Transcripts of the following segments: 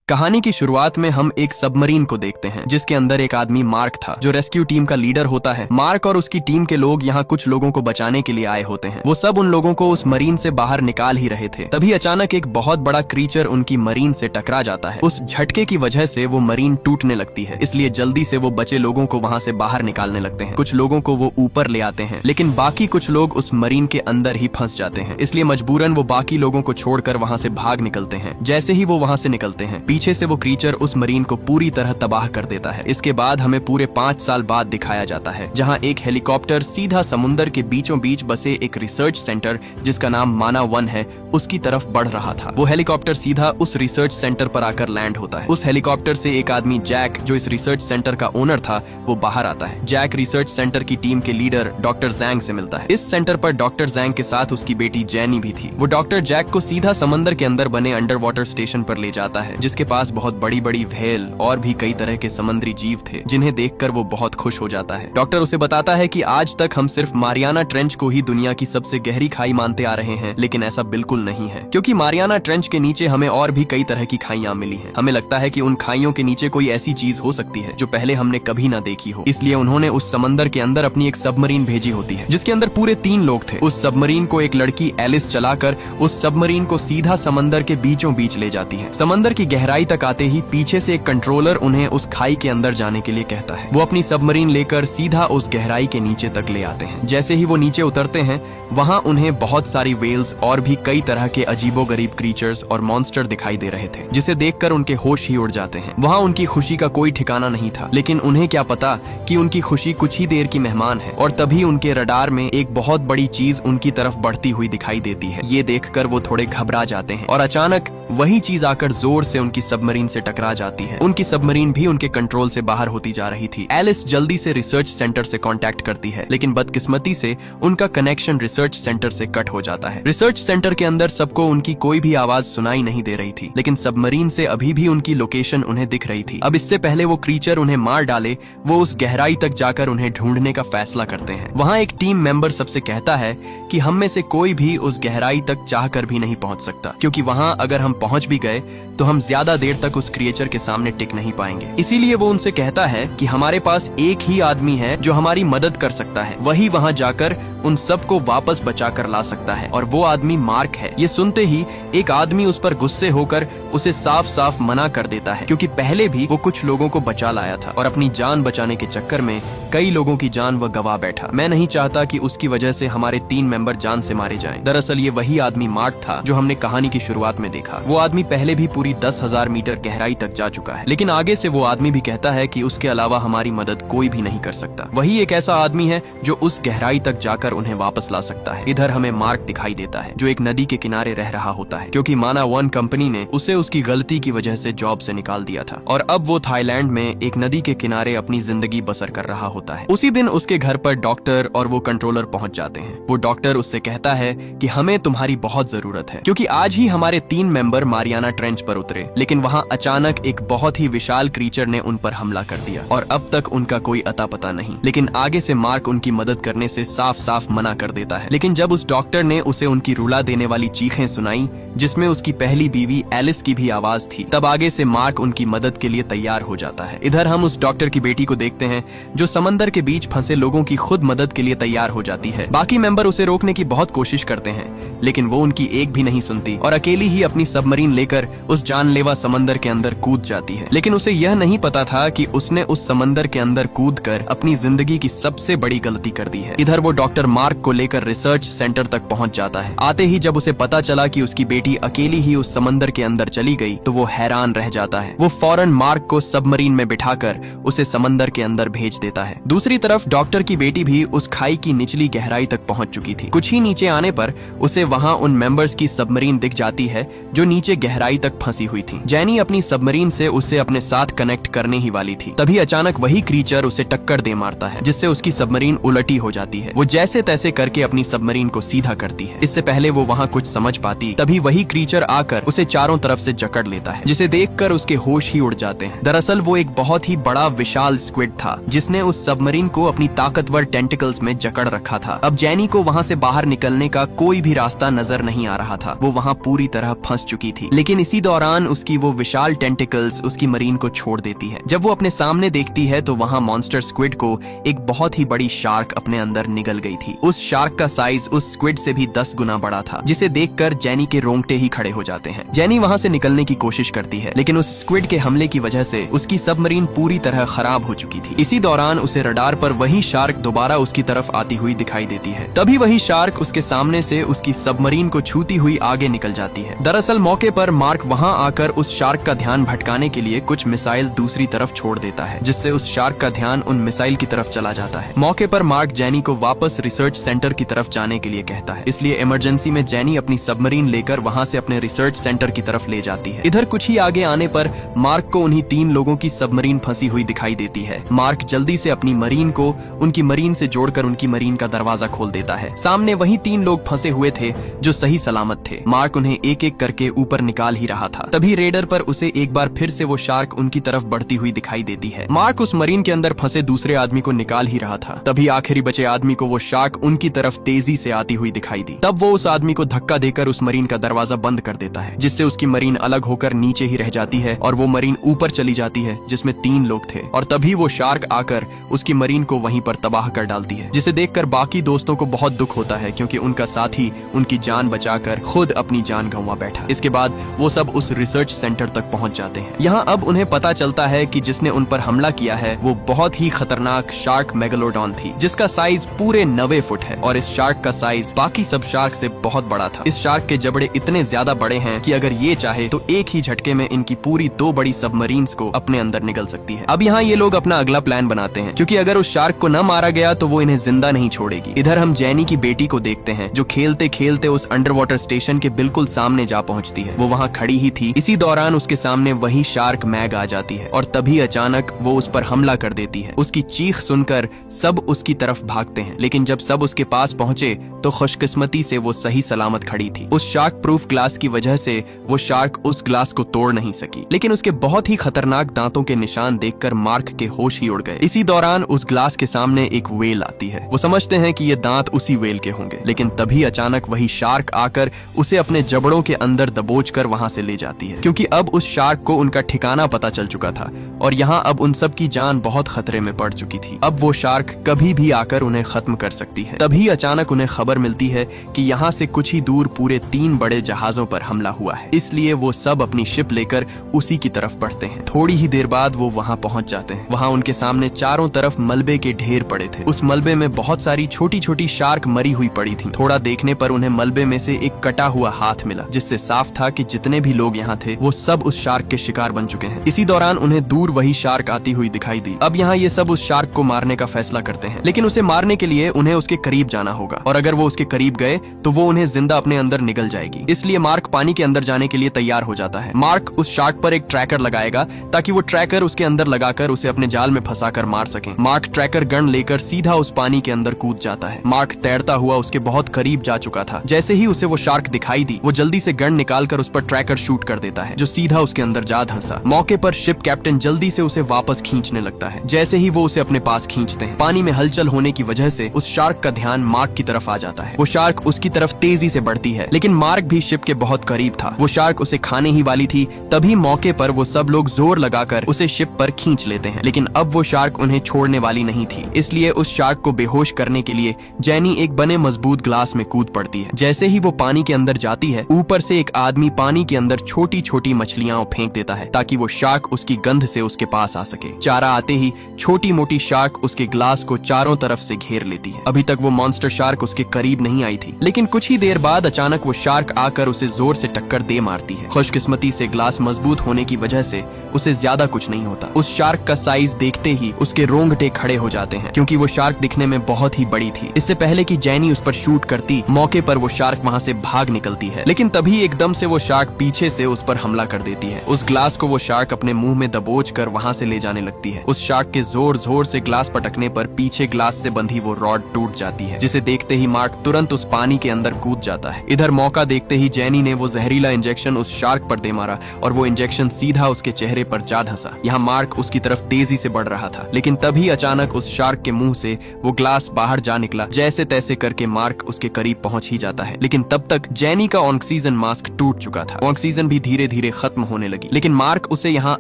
कहानी की शुरुआत में हम एक सबमरीन को देखते हैं जिसके अंदर एक आदमी मार्क था जो रेस्क्यू टीम का लीडर होता है। मार्क और उसकी टीम के लोग यहाँ कुछ लोगों को बचाने के लिए आए होते हैं। वो सब उन लोगों को उस मरीन से बाहर निकाल ही रहे थे। तभी अचानक एक बहुत बड़ा क्रीचर उनकी मरीन से टकरा जाता है। उस झटके की वजह से वो मरीन टूटने लगती है, इसलिए जल्दी से वो बचे लोगों को वहाँ से बाहर निकालने लगते हैं। कुछ लोगों को वो ऊपर ले आते हैं, लेकिन बाकी कुछ लोग उस मरीन के अंदर ही फंस जाते हैं। इसलिए मजबूरन वो बाकी लोगों को छोड़कर वहाँ से भाग निकलते हैं। जैसे ही वो वहाँ से निकलते हैं, पीछे से वो क्रीचर उस मरीन को पूरी तरह तबाह कर देता है। इसके बाद हमें पूरे 5 साल बाद दिखाया जाता है, जहां एक हेलीकॉप्टर सीधा समुद्र के बीचों बीच बसे एक रिसर्च सेंटर जिसका नाम माना 1 है उसकी तरफ बढ़ रहा था। वो हेलीकॉप्टर सीधा उस रिसर्च सेंटर पर आकर लैंड होता है। उस हेलीकॉप्टर से एक आदमी जैक, जो इस रिसर्च सेंटर का ओनर था, वो बाहर आता है। जैक रिसर्च सेंटर की टीम के लीडर डॉक्टर जैंग से मिलता है। इस सेंटर पर डॉक्टर जैंग के साथ उसकी बेटी जैनी भी थी। वो डॉक्टर जैक को सीधा समंदर के अंदर बने अंडर वाटर स्टेशन पर ले जाता है, जिसके पास बहुत बड़ी व्हेल और भी कई तरह के समुद्री जीव थे, जिन्हें देखकर वो बहुत खुश हो जाता है। डॉक्टर उसे बताता है कि आज तक हम सिर्फ मारियाना ट्रेंच को ही दुनिया की सबसे गहरी खाई मानते आ रहे हैं, लेकिन ऐसा बिल्कुल नहीं है, क्योंकि मारियाना ट्रेंच के नीचे हमें और भी कई तरह की खाइयां मिली हैं। हमें लगता है कि उन खाइयों के नीचे कोई ऐसी चीज हो सकती है जो पहले हमने कभी ना देखी हो। इसलिए उन्होंने उस समंदर के अंदर अपनी एक सबमरीन भेजी होती है, जिसके अंदर पूरे 3 लोग थे। उस सबमरीन को एक लड़की एलिस चलाकर उस सबमरीन को सीधा समंदर के बीचों बीच ले जाती है। समंदर की गहराई तक आते ही पीछे से एक कंट्रोलर उन्हें उस खाई के अंदर जाने के लिए कहता है। वो अपनी सबमरीन लेकर सीधा उस गहराई के नीचे तक ले आते हैं। जैसे ही वो नीचे उतरते हैं, वहाँ उन्हें बहुत सारी वेल्स और भी कई तरह के अजीबोगरीब क्रीचर्स और मॉन्स्टर दिखाई दे रहे थे, जिसे देखकर उनके होश ही उड़ जाते हैं। वहाँ उनकी खुशी का कोई ठिकाना नहीं था, लेकिन उन्हें क्या पता कि उनकी खुशी कुछ ही देर की मेहमान है। और तभी उनके रडार में एक बहुत बड़ी चीज उनकी तरफ बढ़ती हुई दिखाई देती है। ये देखकर वो थोड़े घबरा जाते हैं और अचानक वही चीज आकर जोर से उनकी सबमरीन से टकरा जाती है। उनकी सबमरीन भी उनके कंट्रोल से बाहर होती जा रही थी। एलिस जल्दी से रिसर्च सेंटर से कांटेक्ट करती है, लेकिन बदकिस्मती से उनका कनेक्शन रिसर्च सेंटर से कट हो जाता है। रिसर्च सेंटर के अंदर सबको उनकी कोई भी आवाज सुनाई नहीं दे रही थी, लेकिन सबमरीन से अभी भी उनकी लोकेशन उन्हें दिख रही थी। अब इससे पहले वो क्रीचर उन्हें मार डाले, वो उस गहराई तक जाकर उन्हें ढूंढने का फैसला करते हैं। वहाँ एक टीम मेंबर सबसे कहता है कि हम में से कोई भी उस गहराई तक चाहकर भी नहीं पहुंच सकता, क्योंकि वहाँ अगर हम पहुंच भी गए तो हम ज्यादा देर तक उस क्रिएचर के सामने टिक नहीं पाएंगे। इसीलिए वो उनसे कहता है कि हमारे पास एक ही आदमी है जो हमारी मदद कर सकता है, वही वहाँ जाकर उन सबको वापस बचाकर ला सकता है, और वो आदमी मार्क है। ये सुनते ही एक आदमी उस पर गुस्से होकर उसे साफ साफ मना कर देता है, क्योंकि पहले भी वो कुछ लोगों को बचा लाया था और अपनी जान बचाने के चक्कर में कई लोगों की जान वह गवा बैठा। मैं नहीं चाहता कि उसकी वजह से हमारे 3 मेंबर जान से मारे जाएं। दरअसल ये वही आदमी मार्क था जो हमने कहानी की शुरुआत में देखा। वो आदमी पहले भी पूरी 10,000 मीटर गहराई तक जा चुका है, लेकिन आगे से वो आदमी भी कहता है कि उसके अलावा हमारी मदद कोई भी नहीं कर सकता। वही एक ऐसा आदमी है जो उस गहराई तक जाकर उन्हें वापस ला सकता है। इधर हमें मार्क दिखाई देता है जो एक नदी के किनारे रह रहा होता है, क्योंकि माना 1 कंपनी ने उसे उसकी गलती की वजह से जॉब से निकाल दिया था, और अब वो थाईलैंड में एक नदी के किनारे अपनी जिंदगी बसर कर रहा होता है। उसी दिन उसके घर पर डॉक्टर और वो कंट्रोलर पहुंच जाते हैं। वो डॉक्टर उससे कहता है कि हमें तुम्हारी बहुत जरूरत है, क्योंकि आज ही हमारे 3 मेंबर मारियाना ट्रेंच पर उतरे, लेकिन वहाँ अचानक एक बहुत ही विशाल क्रीचर ने उन पर हमला कर दिया और अब तक उनका कोई अता पता नहीं। लेकिन आगे से मार्क उनकी मदद करने से साफ साफ मना कर देता है। लेकिन जब उस डॉक्टर ने उसे उनकी रुला देने वाली चीखें सुनाई, जिसमें उसकी पहली बीवी एलिस की भी आवाज थी, तब आगे से मार्क उनकी मदद के लिए तैयार हो जाता है। इधर हम उस डॉक्टर की बेटी को देखते हैं जो समंदर के बीच फंसे लोगों की खुद मदद के लिए तैयार हो जाती है। बाकी मेंबर उसे रोकने की बहुत कोशिश करते हैं, लेकिन वो उनकी एक भी नहीं सुनती और अकेली ही अपनी सबमरीन लेकर उस जानलेवा समंदर के अंदर कूद जाती है। लेकिन उसे यह नहीं पता था कि उसने उस समंदर के अंदर कूदकर अपनी जिंदगी की सबसे बड़ी गलती कर दी है। इधर वो डॉक्टर मार्क को लेकर रिसर्च सेंटर तक पहुंच जाता है। आते ही जब उसे पता चला कि उसकी बेटी अकेली ही उस समंदर के अंदर चली गई, तो वो हैरान रह जाता है। वो फौरन मार्क को सबमरीन में बिठाकर उसे समंदर के अंदर भेज देता है। दूसरी तरफ डॉक्टर की बेटी भी उस खाई की निचली गहराई तक पहुंच चुकी थी। कुछ ही नीचे आने पर उसे वहां उन मेंबर्स की सबमरीन दिख जाती है जो नीचे गहराई तक फंसी हुई थी। जैनी अपनी सबमरीन से उसे अपने साथ कनेक्ट करने ही वाली थी, तभी अचानक वही क्रीचर उसे टक्कर दे मारता है, जिससे उसकी सबमरीन उलटी हो जाती है। वो जैसे जैसे तैसे करके अपनी सबमरीन को सीधा करती है। इससे पहले वो वहाँ कुछ समझ पाती तभी वही क्रीचर आकर उसे चारों तरफ से जकड़ लेता है, जिसे देखकर उसके होश ही उड़ जाते हैं। दरअसल वो एक बहुत ही बड़ा विशाल स्क्विड था जिसने उस सबमरीन को अपनी ताकतवर टेंटिकल्स में जकड़ रखा था। अब जैनी को वहाँ से बाहर निकलने का कोई भी रास्ता नजर नहीं आ रहा था। वो वहाँ पूरी तरह फंस चुकी थी, लेकिन इसी दौरान उसकी वो विशाल टेंटिकल्स उसकी मरीन को छोड़ देती है। जब वो अपने सामने देखती है तो वहाँ मॉन्स्टर स्क्विड को एक बहुत ही बड़ी शार्क अपने अंदर निगल गई थी। उस शार्क का साइज उस स्क्विड से भी 10 गुना बड़ा था, जिसे देखकर जैनी के रोंगटे ही खड़े हो जाते हैं। जैनी वहाँ से निकलने की कोशिश करती है, लेकिन उस स्क्विड के हमले की वजह से उसकी सबमरीन पूरी तरह खराब हो चुकी थी। इसी दौरान उसे रडार पर वही शार्क दोबारा उसकी तरफ आती हुई दिखाई देती है। तभी वही शार्क उसके सामने से उसकी सबमरीन को छूती हुई आगे निकल जाती है। दरअसल मौके पर मार्क वहाँ आकर उस शार्क का ध्यान भटकाने के लिए कुछ मिसाइल दूसरी तरफ छोड़ देता है, जिससे उस शार्क का ध्यान उन मिसाइल की तरफ चला जाता है। मौके पर मार्क जैनी को वापस रिसर्च सेंटर की तरफ जाने के लिए कहता है, इसलिए इमरजेंसी में जैनी अपनी सबमरीन लेकर वहाँ से अपने रिसर्च सेंटर की तरफ ले जाती है। इधर कुछ ही आगे आने पर मार्क को उन्हीं 3 लोगों की सबमरीन फंसी हुई दिखाई देती है। मार्क जल्दी से अपनी मरीन को उनकी मरीन से जोड़कर उनकी मरीन का दरवाजा खोल देता है। सामने वही 3 लोग फंसे हुए थे जो सही सलामत थे। मार्क उन्हें एक एक करके ऊपर निकाल ही रहा था, तभी रेडर पर उसे एक बार फिर से वो शार्क उनकी तरफ बढ़ती हुई दिखाई देती है। मार्क उस मरीन के अंदर फंसे दूसरे आदमी को निकाल ही रहा था, तभी आखिरी बचे आदमी को वो शार्क उनकी तरफ तेजी से आती हुई दिखाई दी। तब वो उस आदमी को धक्का देकर उस मरीन का दरवाजा बंद कर देता है, जिससे उसकी मरीन अलग होकर नीचे ही रह जाती है और वो मरीन ऊपर चली जाती है जिसमें 3 लोग थे। और तभी वो शार्क आकर उसकी मरीन को वहीं पर तबाह कर डालती है, जिसे देखकर बाकी दोस्तों को बहुत दुख होता है, क्योंकि उनका साथी उनकी जान बचाकर खुद अपनी जान गंवा बैठा। इसके बाद वो सब उस रिसर्च सेंटर तक पहुंच जाते हैं। यहाँ अब उन्हें पता चलता है कि जिसने उन पर हमला किया है वो बहुत ही खतरनाक शार्क मेगालोडॉन थी, जिसका साइज पूरे 90 फुट है और इस शार्क का साइज बाकी सब शार्क से बहुत बड़ा था। इस शार्क के जबड़े इतने ज्यादा बड़े हैं कि अगर ये चाहे तो एक ही झटके में इनकी पूरी 2 बड़ी सबमरीन्स को अपने अंदर निगल सकती है। अब यहाँ ये लोग अपना अगला प्लान बनाते हैं, क्योंकि अगर उस शार्क को न मारा गया तो वो इन्हें जिंदा नहीं छोड़ेगी। इधर हम जैनी की बेटी को देखते हैं, जो खेलते खेलते उस अंडर वाटर स्टेशन के बिल्कुल सामने जा पहुंचती है। वो वहाँ खड़ी ही थी। इसी दौरान उसके सामने वही शार्क मैग आ जाती है और तभी अचानक वो उस पर हमला कर देती है। उसकी चीख सुनकर सब उसकी तरफ भागते हैं, लेकिन जब सब उसके पास पहुंचे तो खुशकिस्मती से वो सही सलामत खड़ी थी। उस शार्क प्रूफ ग्लास की वजह से वो शार्क उस ग्लास को तोड़ नहीं सकी, लेकिन उसके बहुत ही खतरनाक दांतों के निशान देखकर मार्क के होश ही उड़ गए। इसी दौरान उस ग्लास के सामने एक वेल आती है। वो समझते हैं कि ये दांत उसी वेल के होंगे, लेकिन तभी अचानक वही शार्क आकर उसे अपने जबड़ों के अंदर दबोच कर वहां से ले जाती है, क्योंकि अब उस शार्क को उनका ठिकाना पता चल चुका था और यहाँ अब उन सब की जान बहुत खतरे में पड़ चुकी थी। अब वो शार्क कभी भी आकर उन्हें खत्म कर सकती है। तभी अचानक उन्हें खबर मिलती है कि यहाँ से कुछ ही दूर पूरे 3 बड़े जहाजों पर हमला हुआ है, इसलिए वो सब अपनी शिप लेकर उसी की तरफ बढ़ते हैं। थोड़ी ही देर बाद वो वहाँ पहुंच जाते हैं। वहाँ उनके सामने चारों तरफ मलबे के ढेर पड़े थे। उस मलबे में बहुत सारी छोटी छोटी शार्क मरी हुई पड़ी थी। थोड़ा देखने पर उन्हें मलबे में से एक कटा हुआ हाथ मिला, जिससे साफ था कि जितने भी लोग यहाँ थे वो सब उस शार्क के शिकार बन चुके हैं। इसी दौरान उन्हें दूर वही शार्क आती हुई दिखाई दी। अब यहाँ ये सब उस शार्क को मारने का फैसला करते हैं, लेकिन उसे मारने के लिए उन्हें उसके करीब जाना होगा और अगर वो उसके करीब गए तो वो उन्हें जिंदा अपने अंदर निगल जाएगी। इसलिए मार्क पानी के अंदर जाने के लिए तैयार हो जाता है। मार्क उस शार्क पर एक ट्रैकर लगाएगा ताकि वो ट्रैकर उसके अंदर लगाकर उसे अपने जाल में फंसाकर मार सके। मार्क ट्रैकर गन लेकर सीधा उस पानी के अंदर कूद जाता है। मार्क तैरता हुआ उसके बहुत करीब जा चुका था। जैसे ही उसे वो शार्क दिखाई दी, वो जल्दी से गन निकालकर उस पर ट्रैकर शूट कर देता है, जो सीधा उसके अंदर जा धंसा। मौके पर शिप कैप्टन जल्दी से उसे वापस खींचने लगता है। जैसे ही वो उसे अपने पास खींचते हैं, पानी में हलचल होने की वजह से उस शार्क का ध्यान मार्क की तरफ आ जाता है। वो शार्क उसकी तरफ तेजी से बढ़ती है, लेकिन मार्क भी शिप के बहुत करीब था। वो शार्क उसे खाने ही वाली थी। तभी मौके पर वो सब लोग जोर लगाकर उसे शिप पर खींच लेते हैं, लेकिन अब वो शार्क उन्हें छोड़ने वाली नहीं थी। इसलिए उस शार्क को बेहोश करने के लिए जैनी एक बने मजबूत ग्लास में कूद पड़ती है। जैसे ही वो पानी के अंदर जाती है, ऊपर से एक आदमी पानी के अंदर छोटी छोटी मछलियां फेंक देता है ताकि वो शार्क उसकी गंध से उसके पास आ सके। चारा आते ही छोटी मोटी शार्क उसके ग्लास को चारों तरफ से घेर लेती है। अभी तक वो मॉन्स्टर शार्क उसके करीब नहीं आई थी। लेकिन कुछ ही देर बाद अचानक वो शार्क आकर उसे जोर से टक्कर दे मारती है। खुशकिस्मती से ग्लास मजबूत होने की वजह से उसे ज्यादा कुछ नहीं होता। उस शार्क का साइज देखते ही उसके रोंगटे खड़े हो जाते हैं, क्योंकि वो शार्क दिखने में बहुत ही बड़ी थी। इससे पहले कि जैनी उस पर शूट करती, मौके पर वो शार्क वहाँ से भाग निकलती है। लेकिन तभी एकदम से वो शार्क पीछे से उस पर हमला कर देती है। उस ग्लास को वो शार्क अपने मुंह में दबोच कर वहाँ से ले जाने लगती है। उस शार्क के जोर जोर से ग्लास पटकने पर पीछे ग्लास से बंधी वो रॉड टूट जाती है, जिसे देखते ही मार्क तुरंत उस पानी के अंदर कूद जाता है। इधर मौका देखते ही जैनी ने वो जहरीला इंजेक्शन उस शार्क पर दे मारा और वो इंजेक्शन सीधा उसके चेहरे पर जा धंसा। यहाँ मार्क उसकी तरफ तेजी से बढ़ रहा था, लेकिन तभी अचानक उस शार्क के मुंह से वो ग्लास बाहर जा निकला। जैसे तैसे करके मार्क उसके करीब पहुंच ही जाता है, लेकिन तब तक जैनी का ऑक्सीजन मास्क टूट चुका था। ऑक्सीजन भी धीरे धीरे खत्म होने लगी, लेकिन मार्क उसे यहाँ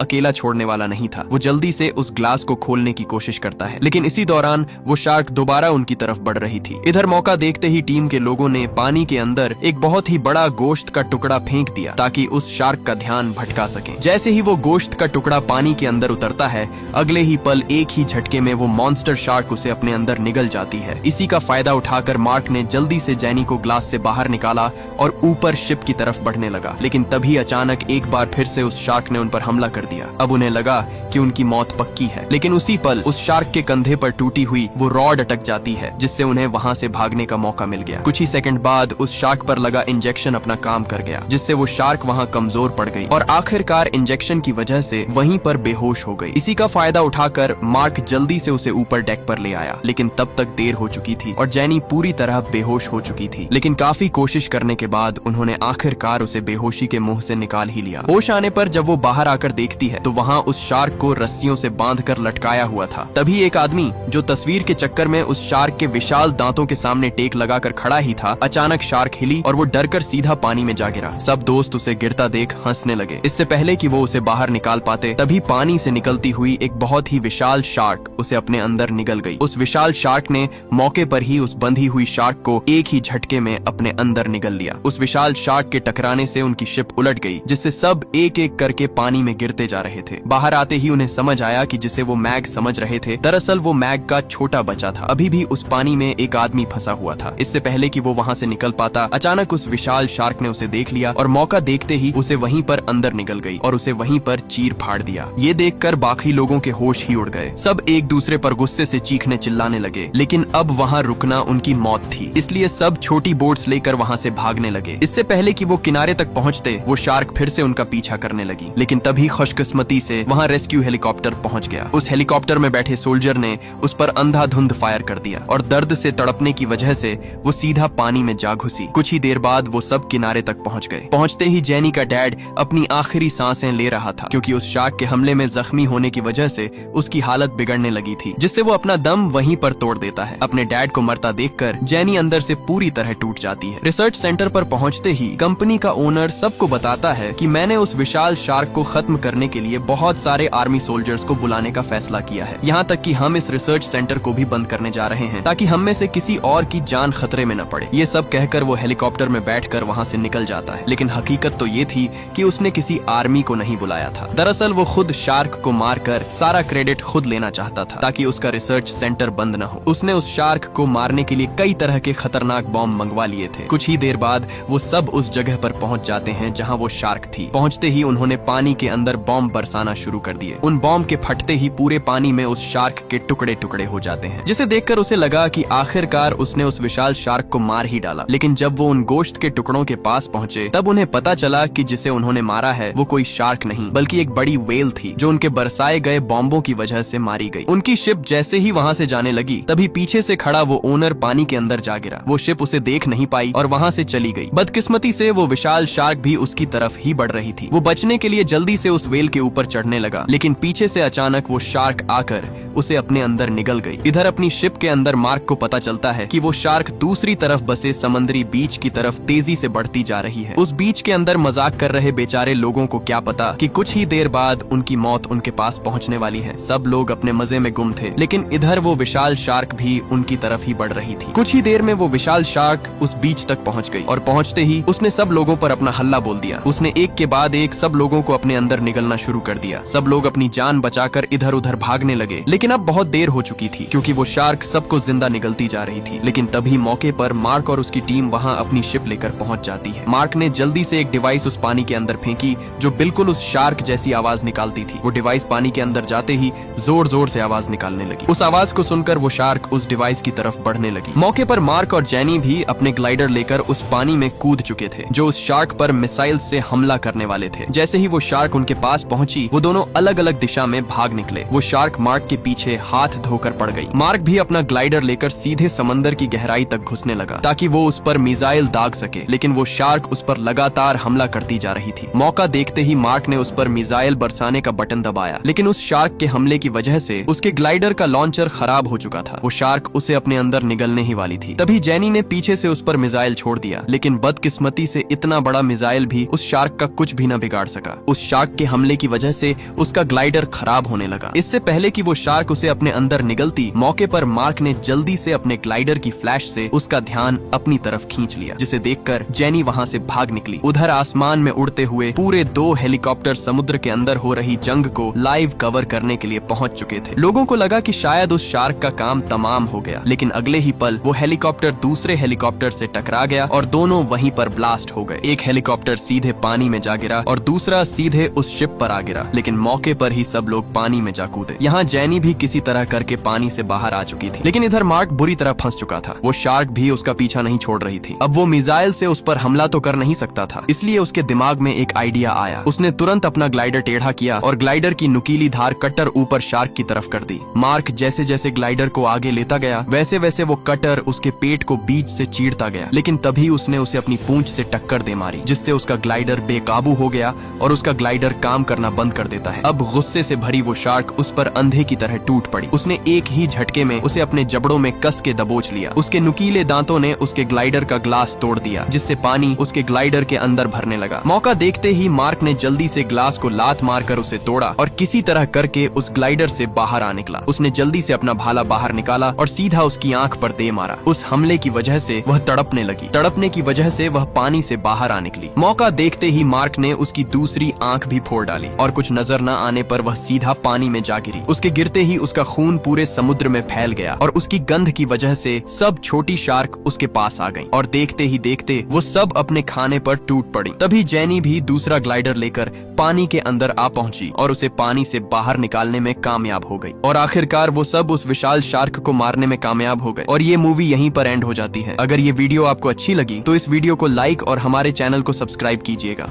अकेला छोड़ने वाला नहीं था। वो जल्दी से उस ग्लास को खोलने की कोशिश करता है, लेकिन इसी दौरान वो शार्क दोबारा उनकी तरफ बढ़ रही थी। इधर मौका देखते ही टीम के लोगों ने पानी के अंदर एक बहुत ही बड़ा गोश्त का टुकड़ा फेंक दिया ताकि उस शार्क का ध्यान भटका सके। जैसे ही वो गोश्त का टुकड़ा पानी के अंदर उतरता है, अगले ही पल एक ही झटके में वो मॉन्स्टर शार्क उसे अपने अंदर निगल जाती है। इसी का फायदा उठाकर मार्क ने जल्दी से जैनी को ग्लास से बाहर निकाला और ऊपर शिप की तरफ बढ़ने लगा। लेकिन तभी अचानक एक बार फिर से उस शार्क ने उन पर हमला कर दिया। अब उन्हें लगा कि उनकी मौत पक्की है, लेकिन उसी पल उस शार्क के कंधे पर टूटी हुई वो रॉड अटक जाती है, जिससे उन्हें वहां से भागने का मौका मिल गया। कुछ ही सेकंड बाद उस शार्क पर लगा इंजेक्शन अपना काम कर गया, जिससे वो शार्क वहां कमजोर पड़ गई और आखिरकार इंजेक्शन की वजह से वहीं पर बेहोश हो गई। इसी का फायदा उठाकर मार्क जल्दी से उसे ऊपर डेक पर ले आया, लेकिन तब तक देर हो चुकी थी और जैनी पूरी तरह बेहोश हो चुकी थी। लेकिन काफी कोशिश करने के बाद उन्होंने आखिरकार उसे बेहोशी के मुंह से निकाल ही लिया। होश आने पर जब वो बाहर आकर देखती है तो वहाँ उस शार्क को रस्सियों से बांधकर लटकाया हुआ था। तभी एक आदमी जो तस्वीर के चक्कर में उस शार्क के विशाल दांतों के सामने टेक लगाकर खड़ा ही था, अचानक शार्क हिली और वो डरकर सीधा पानी में जा गिरा। सब दोस्त उसे गिरता देख हंसने लगे। इससे पहले कि वो उसे बाहर निकाल पाते, तभी पानी से निकलती हुई एक बहुत ही विशाल शार्क उसे अपने अंदर निगल गई। उस विशाल शार्क ने मौके पर ही उस बंधी हुई शार्क को एक ही झटके में अपने अंदर निगल लिया। उस विशाल शार्क के टकराने से उनकी शिप उलट गई, जिससे सब एक एक करके पानी में गिरते जा रहे थे। बाहर आते ही उन्हें समझ आया कि जिसे वो मैग समझ रहे थे, दरअसल वो मैग का छोटा बच्चा था। अभी भी उस पानी में एक आदमी फंसा हुआ था। इससे पहले कि वो वहाँ से निकल पाता, अचानक उस विशाल शार्क ने उसे देख लिया और मौका देखते ही उसे वहीं पर अंदर निगल गई और उसे वहीं पर चीर फाड़ दिया। ये देखकर बाकी लोगों के होश ही उड़ गए। सब एक दूसरे पर गुस्से से चीखने चिल्लाने लगे, लेकिन अब वहाँ रुकना उनकी मौत थी, इसलिए सब छोटी बोट्स लेकर वहाँ से भागने लगे। इससे पहले कि वो किनारे तक पहुँचते, वो शार्क फिर से उनका पीछा करने लगी। लेकिन तभी खुशकिस्मती से वहाँ रेस्क्यू हेलीकॉप्टर पहुँच गया। उस हेलीकॉप्टर में बैठे सोल्जर ने उस पर अंधाधुंध फायर कर दिया और दर्द से तड़पने की वजह से वो सीधा पानी में जा घुसी। कुछ ही देर बाद वो सब किनारे तक पहुंच गए। पहुंचते ही जैनी का डैड अपनी आखिरी सांसें ले रहा था, क्योंकि उस शार्क के हमले में जख्मी होने की वजह से उसकी हालत बिगड़ने लगी थी, जिससे वो अपना दम वहीं पर तोड़ देता है। अपने डैड को मरता देखकर जैनी अंदर से पूरी तरह टूट जाती है। रिसर्च सेंटर पर पहुंचते ही कंपनी का ओनर सबको बताता है कि मैंने उस विशाल शार्क को खत्म करने के लिए बहुत सारे आर्मी सोल्जर्स को बुलाने का फैसला किया है। यहाँ तक कि हम इस रिसर्च सेंटर को भी बंद करने जा रहे हैं, ताकि हम में से किसी और की जान खतरे में न पड़े। ये सब कहकर वो हेलीकॉप्टर में बैठकर वहाँ से निकल जाता है। लेकिन हकीकत तो ये थी कि उसने किसी आर्मी को नहीं बुलाया था। दरअसल वो खुद शार्क को मारकर सारा क्रेडिट खुद लेना चाहता था, ताकि उसका रिसर्च सेंटर बंद न हो। उसने उस शार्क को मारने के लिए कई तरह के खतरनाक बॉम्ब मंगवा लिए थे। कुछ ही देर बाद वो सब उस जगह पर पहुंच जाते हैं जहां वो शार्क थी। पहुंचते ही उन्होंने पानी के अंदर बॉम्ब बरसाना शुरू कर दिए। उन बॉम्ब के फटते ही पूरे पानी में उस शार्क के टुकड़े टुकड़े हो जाते हैं, जिसे देखकर उसे लगा कि आखिरकार उसने उस विशाल शार्क को मार ही डाला। लेकिन जब वो उन गोश्त के टुकड़ों के पास पहुंचे, तब उन्हें पता चला कि जिसे उन्होंने मारा है वो कोई शार्क नहीं, बल्कि एक बड़ी व्हेल थी, जो उनके बरसाए गए बॉम्बों की वजह से मारी गई। उनकी शिप जैसे ही वहाँ से जाने लगी, तभी पीछे से खड़ा वो ओनर पानी के अंदर जा गिरा। वो शिप उसे देख नहीं पाई और वहाँ से चली गई। बदकिस्मती से वो विशाल शार्क भी उसकी तरफ ही बढ़ रही थी। वो बचने के लिए जल्दी से उस व्हेल के ऊपर चढ़ने लगा, लेकिन पीछे से अचानक वो शार्क आकर उसे अपने अंदर निगल गई। इधर अपनी शिप के अंदर मार्क को पता चलता है कि वो शार्क दूसरी तरफ बसे समुद्री बीच की तरफ तेजी से बढ़ती जा रही है। उस बीच के अंदर मजाक कर रहे बेचारे लोगों को क्या पता कि कुछ ही देर बाद उनकी मौत उनके पास पहुंचने वाली है। सब लोग अपने मजे में गुम थे, लेकिन इधर वो विशाल शार्क भी उनकी तरफ ही बढ़ रही थी। कुछ ही देर में वो विशाल शार्क उस बीच तक पहुंच गई और पहुंचते ही उसने सब लोगों पर अपना हल्ला बोल दिया। उसने एक के बाद एक सब लोगों को अपने अंदर निगलना शुरू कर दिया। सब लोग अपनी जान बचाकर इधर उधर भागने लगे, लेकिन अब बहुत देर हो चुकी थी, क्योंकि वो शार्क सबको जिंदा निगलती जा रही थी। लेकिन तभी तभी मौके पर मार्क और उसकी टीम वहां अपनी शिप लेकर पहुंच जाती है। मार्क ने जल्दी से एक डिवाइस उस पानी के अंदर फेंकी जो बिल्कुल उस शार्क जैसी आवाज निकालती थी। वो डिवाइस पानी के अंदर जाते ही जोर जोर से आवाज निकालने लगी। उस आवाज को सुनकर वो शार्क उस डिवाइस की तरफ बढ़ने लगी। मौके पर मार्क और जेनी भी अपने ग्लाइडर लेकर उस पानी में कूद चुके थे जो उस शार्क पर मिसाइल से हमला करने वाले थे। जैसे ही वो शार्क उनके पास पहुंची, वो दोनों अलग अलग दिशा में भाग निकले। वो शार्क मार्क के पीछे हाथ धोकर पड़ गई। मार्क भी अपना ग्लाइडर लेकर सीधे समंदर की गहराई तक घुसने लगा ताकि वो उस पर मिसाइल दाग सके, लेकिन वो शार्क उस पर लगातार हमला करती जा रही थी। मौका देखते ही मार्क ने उस पर मिसाइल बरसाने का बटन दबाया, लेकिन उस शार्क के हमले की वजह से उसके ग्लाइडर का लॉन्चर खराब हो चुका था। वो शार्क उसे अपने अंदर निगलने ही वाली थी। तभी जेनी ने पीछे से उस पर मिसाइल छोड़ दिया, लेकिन बदकिस्मती से इतना बड़ा मिसाइल भी उस शार्क का कुछ भी न बिगाड़ सका। उस शार्क के हमले की वजह से उसका ग्लाइडर खराब होने लगा। इससे पहले कि वो शार्क उसे अपने अंदर निगलती, मौके पर मार्क ने जल्दी से अपने ग्लाइडर की फ्लैश से उसका ध्यान अपनी तरफ खींच लिया, जिसे देखकर जेनी वहां से भाग निकली। उधर आसमान में उड़ते हुए पूरे 2 हेलीकॉप्टर समुद्र के अंदर हो रही जंग को लाइव कवर करने के लिए पहुंच चुके थे। लोगों को लगा कि शायद उस शार्क का काम तमाम हो गया, लेकिन अगले ही पल वो हेलीकॉप्टर दूसरे हेलीकॉप्टर से टकरा गया और दोनों वहीं पर ब्लास्ट हो गए। एक हेलीकॉप्टर सीधे पानी में जा गिरा और दूसरा सीधे उस शिप पर आ गिरा, लेकिन मौके पर ही सब लोग पानी में जा कूदे। यहाँ जेनी भी किसी तरह करके पानी से बाहर आ चुकी थी, लेकिन इधर मार्क बुरी तरह फंस चुका था। वो शार्क भी उसका पीछा नहीं छोड़ रही थी। अब वो मिसाइल से उस पर हमला तो कर नहीं सकता था, इसलिए उसके दिमाग में एक आइडिया आया। उसने तुरंत अपना ग्लाइडर टेढ़ा किया और ग्लाइडर की नुकीली धार कटर ऊपर शार्क की तरफ कर दी। मार्क जैसे जैसे ग्लाइडर को आगे लेता गया, वैसे वैसे वो कटर उसके पेट को बीच से चीरता गया, लेकिन तभी उसने उसे अपनी पूंछ से टक्कर दे मारी, जिससे उसका ग्लाइडर बेकाबू हो गया और उसका ग्लाइडर काम करना बंद कर देता है। अब गुस्से से भरी वो शार्क उस पर अंधे की तरह टूट पड़ी। उसने एक ही झटके में उसे अपने जबड़ों में कस के दबोच लिया। उसके नुकीले दांतों ने उसके ग्लाइडर का ग्लास तोड़ दिया, जिससे पानी उसके ग्लाइडर के अंदर भरने लगा। मौका देखते ही मार्क ने जल्दी से ग्लास को लात मारकर उसे तोड़ा और किसी तरह करके उस ग्लाइडर से बाहर आ निकला। उसने जल्दी से अपना भाला बाहर निकाला और सीधा उसकी आंख पर दे मारा। उस हमले की वजह से वह तड़पने लगी। तड़पने की वजह से वह पानी से बाहर आ निकली। मौका देखते ही मार्क ने उसकी दूसरी आंख भी फोड़ डाली और कुछ नजर न आने पर वह सीधा पानी में जा गिरी। उसके गिरते ही उसका खून पूरे समुद्र में फैल गया और उसकी गंध की वजह से सब छोटी शार्क उसके पास आ गईं और देखते ही देखते वो सब अपने खाने पर टूट पड़ी। तभी जेनी भी दूसरा ग्लाइडर लेकर पानी के अंदर आ पहुंची और उसे पानी से बाहर निकालने में कामयाब हो गई और आखिरकार वो सब उस विशाल शार्क को मारने में कामयाब हो गए और ये मूवी यहीं पर एंड हो जाती है। अगर ये वीडियो आपको अच्छी लगी तो इस वीडियो को लाइक और हमारे चैनल को सब्सक्राइब कीजिएगा।